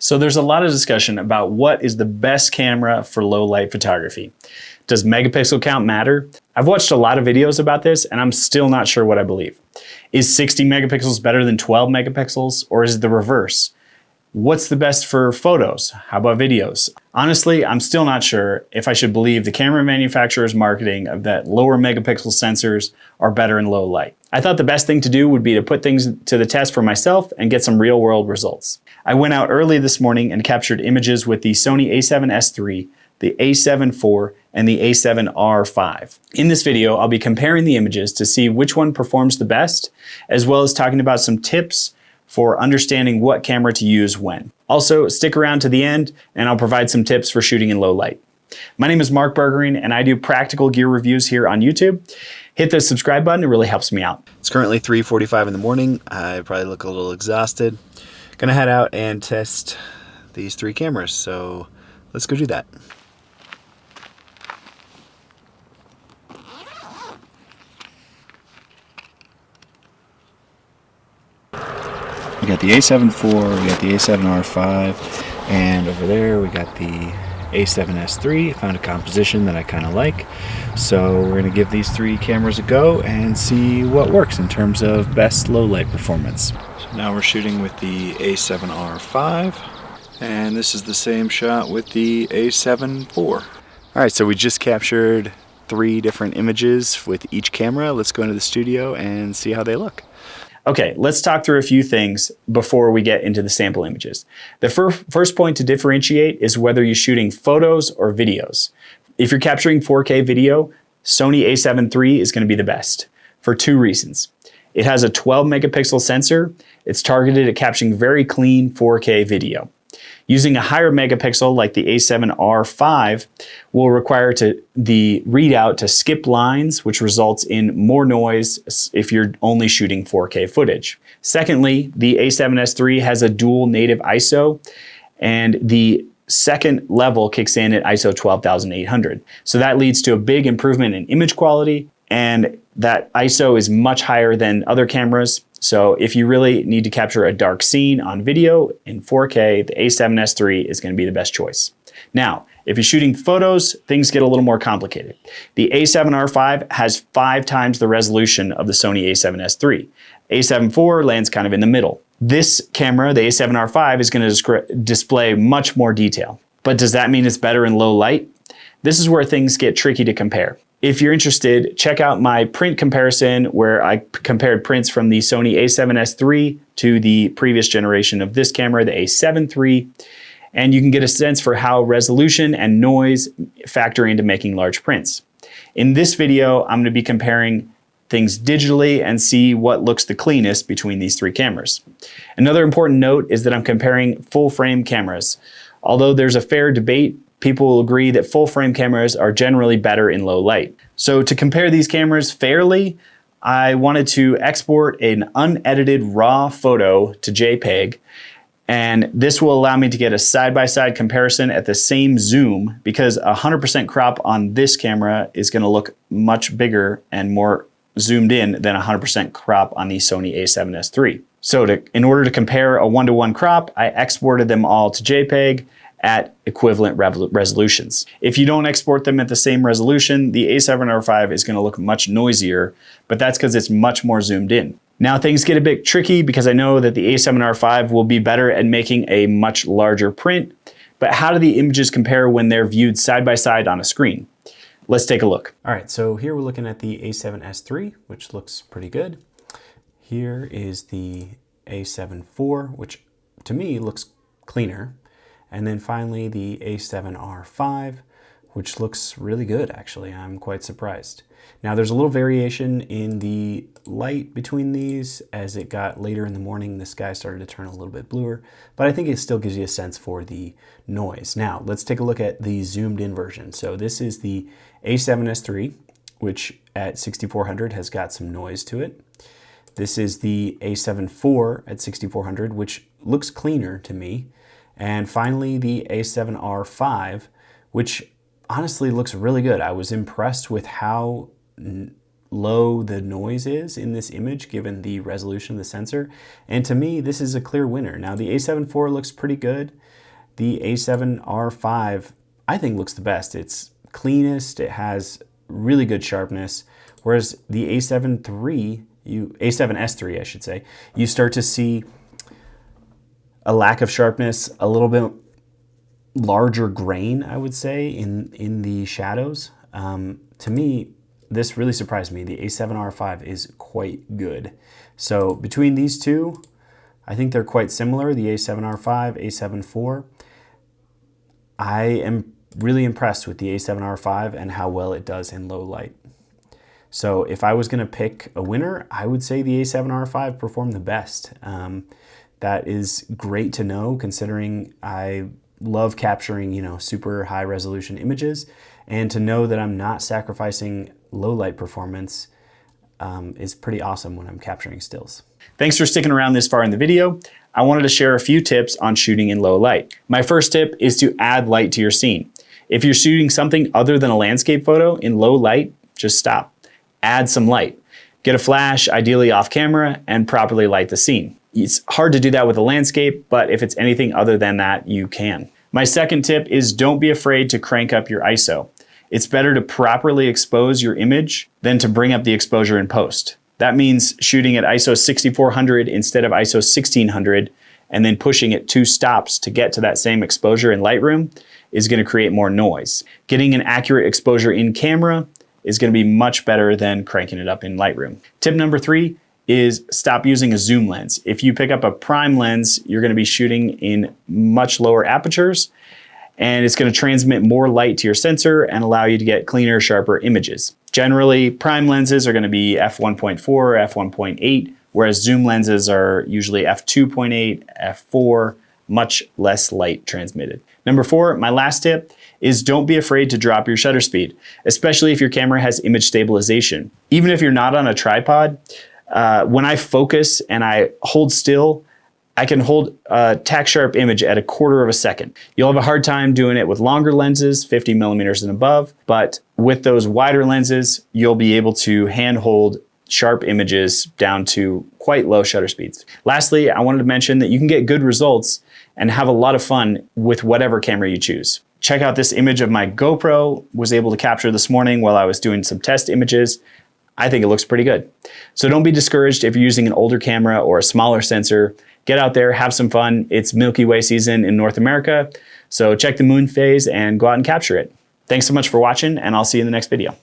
So there's a lot of discussion about what is the best camera for low light photography. Does megapixel count matter? I've watched a lot of videos about this and I'm still not sure what I believe. Is 60 megapixels better than 12 megapixels, or is it the reverse? What's the best for photos? How about videos? Honestly, I'm still not sure if I should believe the camera manufacturer's marketing of that lower megapixel sensors are better in low light. I thought the best thing to do would be to put things to the test for myself and get some real world results. I went out early this morning and captured images with the Sony A7 S3, the A7 IV, and the A7R5. In this video, I'll be comparing the images to see which one performs the best, as well as talking about some tips for understanding what camera to use when. Also, stick around to the end and I'll provide some tips for shooting in low light. My name is Mark Bergering and I do practical gear reviews here on YouTube. Hit the subscribe button, it really helps me out. It's currently 3:45 in the morning. I probably look a little exhausted. Gonna head out and test these three cameras, so let's go do that. We got the A7 IV, we got the A7R5, and over there we got the A7 S3. I found a composition that I kind of like. So we're going to give these three cameras a go and see what works in terms of best low light performance. So now we're shooting with the A7R5, and this is the same shot with the A7 IV. Alright, so we just captured three different images with each camera. Let's go into the studio and see how they look. Okay, let's talk through a few things before we get into the sample images. The first point to differentiate is whether you're shooting photos or videos. If you're capturing 4K video, Sony A7 III is going to be the best for two reasons. It has a 12 megapixel sensor. It's targeted at capturing very clean 4K video. Using a higher megapixel like the A7R5 will require the readout to skip lines, which results in more noise if you're only shooting 4K footage. Secondly, the A7 S3 has a dual native ISO, and the second level kicks in at ISO 12,800. So that leads to a big improvement in image quality, and that ISO is much higher than other cameras. So if you really need to capture a dark scene on video in 4K, the A7 S3 is going to be the best choice. Now, if you're shooting photos, things get a little more complicated. The A7R5 has 5 times the resolution of the Sony A7 S3. A7 IV lands kind of in the middle. This camera, the A7R5, is going to display much more detail. But does that mean it's better in low light? This is where things get tricky to compare. If you're interested, check out my print comparison where I compared prints from the Sony A7 S3 to the previous generation of this camera, the A7 III, and you can get a sense for how resolution and noise factor into making large prints. In this video, I'm going to be comparing things digitally and see what looks the cleanest between these three cameras. Another important note is that I'm comparing full frame cameras. Although there's a fair debate, people will agree that full frame cameras are generally better in low light. So to compare these cameras fairly, I wanted to export an unedited raw photo to JPEG, and this will allow me to get a side-by-side comparison at the same zoom, because 100% crop on this camera is going to look much bigger and more zoomed in than 100% crop on the Sony A7 S3. So in order to compare a 1-to-1 crop, I exported them all to JPEG at equivalent resolutions. If you don't export them at the same resolution, the A7R5 is going to look much noisier, but that's because it's much more zoomed in. Now things get a bit tricky because I know that the A7R5 will be better at making a much larger print, but how do the images compare when they're viewed side by side on a screen? Let's take a look. All right, so here we're looking at the A7 S3, which looks pretty good. Here is the A7 IV, which to me looks cleaner. And then finally the A7R5, which looks really good actually. I'm quite surprised. Now there's a little variation in the light between these. As it got later in the morning, the sky started to turn a little bit bluer, but I think it still gives you a sense for the noise. Now let's take a look at the zoomed in version. So this is the A7 S3, which at 6400 has got some noise to it. This is the A7 IV at 6400, which looks cleaner to me. And finally, the A7R5, which honestly looks really good. I was impressed with how low the noise is in this image given the resolution of the sensor. And to me, this is a clear winner. Now the A7 IV looks pretty good. The A7R5 I think looks the best. It's cleanest, it has really good sharpness, whereas the A7 III, A7 S3 I should say, you start to see a lack of sharpness, a little bit larger grain, I would say, in the shadows. To me, this really surprised me. The A7R5 is quite good. So between these two, I think they're quite similar, the A7R5, A7 IV. I am really impressed with the A7R5 and how well it does in low light. So if I was gonna pick a winner, I would say the A7R5 performed the best. That is great to know considering I love capturing, super high resolution images, and to know that I'm not sacrificing low light performance is pretty awesome when I'm capturing stills. Thanks for sticking around this far in the video. I wanted to share a few tips on shooting in low light. My first tip is to add light to your scene. If you're shooting something other than a landscape photo in low light, just stop. Add some light. Get a flash, ideally off camera, and properly light the scene. It's hard to do that with a landscape, but if it's anything other than that, you can. My second tip is don't be afraid to crank up your ISO. It's better to properly expose your image than to bring up the exposure in post. That means shooting at ISO 6400 instead of ISO 1600 and then pushing it 2 stops to get to that same exposure in Lightroom is going to create more noise. Getting an accurate exposure in camera is going to be much better than cranking it up in Lightroom. Tip number 3 is stop using a zoom lens. If you pick up a prime lens, you're going to be shooting in much lower apertures, and it's going to transmit more light to your sensor and allow you to get cleaner, sharper images. Generally, prime lenses are going to be f1.4, f1.8, whereas zoom lenses are usually f2.8, f4, much less light transmitted. Number 4, my last tip, is don't be afraid to drop your shutter speed, especially if your camera has image stabilization. Even if you're not on a tripod, when I focus and I hold still, I can hold a tack sharp image at 1/4 of a second. You'll have a hard time doing it with longer lenses, 50 millimeters and above, but with those wider lenses, you'll be able to hand hold sharp images down to quite low shutter speeds. Lastly, I wanted to mention that you can get good results and have a lot of fun with whatever camera you choose. Check out this image of my GoPro, was able to capture this morning while I was doing some test images. I think it looks pretty good. So don't be discouraged if you're using an older camera or a smaller sensor. Get out there, have some fun. It's Milky Way season in North America, so check the moon phase and go out and capture it. Thanks so much for watching, and I'll see you in the next video.